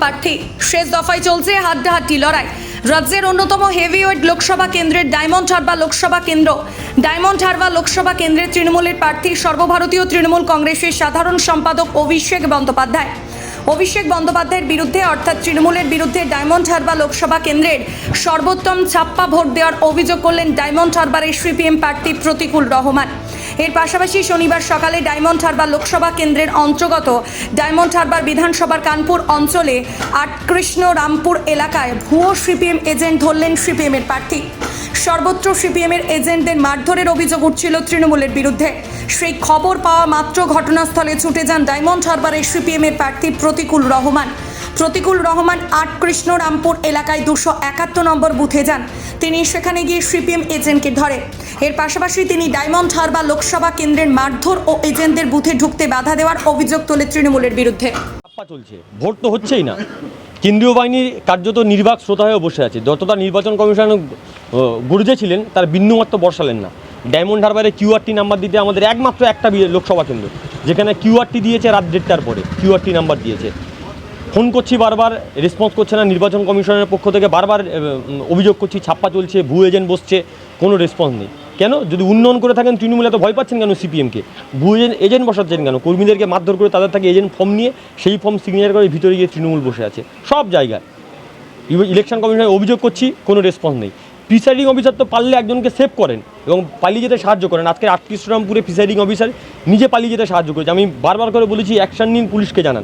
প্রার্থী। শেষ দফায় চলছে হাড্ডাহাড্ডি লড়াই। রাজ্যের অন্যতম হেভিওয়েট লোকসভা কেন্দ্রের ডায়মন্ড হারবার লোকসভা কেন্দ্র। ডায়মন্ড হারবার লোকসভা কেন্দ্রের তৃণমূলের প্রার্থী সর্বভারতীয় তৃণমূল কংগ্রেসের সাধারণ সম্পাদক অভিষেক বন্দ্যোপাধ্যায়। অভিষেক বন্দ্যোপাধ্যায়ের বিরুদ্ধে অর্থাৎ তৃণমূলের বিরুদ্ধে ডায়মন্ড হারবার লোকসভা কেন্দ্রের সর্বোত্তম ছাপ্পা ভোট দেওয়ার অভিযোগ করলেন ডায়মন্ড হারবারের সিপিএম প্রার্থী প্রতিকুল রহমান। এর পাশাপাশি শনিবার সকালে ডায়মন্ড হারবার লোকসভা কেন্দ্রের অন্তর্গত ডায়মন্ড হারবার বিধানসভার কানপুর অঞ্চলে আটকৃষ্ণ রামপুর এলাকায় ভুয়ো সিপিএম এজেন্ট ধরলেন সিপিএমের প্রার্থী। সর্বত্র সিপিএমের এজেন্টদের মারধরের অভিযোগ উঠছিল তৃণমূলের বিরুদ্ধে। সেই খবর পাওয়া মাত্র ঘটনাস্থলে ছুটে যান ডায়মন্ড হারবারের সিপিএমের প্রার্থী প্রতিকুল রহমান। প্রতিকুল রহমান আটকৃষ্ণ রামপুর এলাকায় 271 নম্বর বুথে যান। তিনি সেখানে গিয়ে সিপিএম এজেন্টকে ধরে। এর পাশাপাশি তিনি ডায়মন্ড হারবার লোকসভা কেন্দ্রের মারধর ও এজেন্টদের বুথে ঢুকতে বাধা দেওয়ার অভিযোগ তোলে তৃণমূলের বিরুদ্ধে। চলছে, ভোট তো হচ্ছেই না। কেন্দ্রীয় বাহিনী কার্যত নির্বাক শ্রোতা হয়ে বসে আছে। যতটা নির্বাচন কমিশন গর্জে ছিলেন তার বিন্দুমাত্র বর্ষালেন না। ডায়মন্ড হারবারে কিউআরটি নাম্বার দিতে আমাদের একমাত্র একটা লোকসভা কেন্দ্র, যেখানে কিউআরটি দিয়েছে রাত 1:30টার পরে কিউআরটি নাম্বার দিয়েছে। ফোন করছি বারবার, রেসপন্স করছে না। নির্বাচন কমিশনের পক্ষ থেকে বারবার অভিযোগ করছি ছাপ্পা চলছে, ভুয়ো এজেন্ট বসছে, কোনো রেসপন্স নেই। কেন? যদি উন্নয়ন করে থাকেন তৃণমূলে তো ভয় পাচ্ছেন কেন সিপিএমকে? ভুয়ো এজেন্ট বসাচ্ছেন কেন? কর্মীদেরকে মারধর করে তাদের থেকে এজেন্ট ফর্ম নিয়ে সেই ফর্ম সিগনেচার করে ভিতরে গিয়ে তৃণমূল বসে আছে সব জায়গায়। ইলেকশন কমিশনে অভিযোগ করছি, কোনো রেসপন্স নেই। প্রিসাইডিং অফিসার তো পারলে একজনকে সেভ করেন এবং পালিয়ে যেতে সাহায্য করেন। আজকে আটকৃষ্ণরামপুরে প্রিসাইডিং অফিসার নিজে পালিয়ে যেতে সাহায্য করেছে। আমি বারবার করে বলেছি অ্যাকশন নিন, পুলিশকে জানান।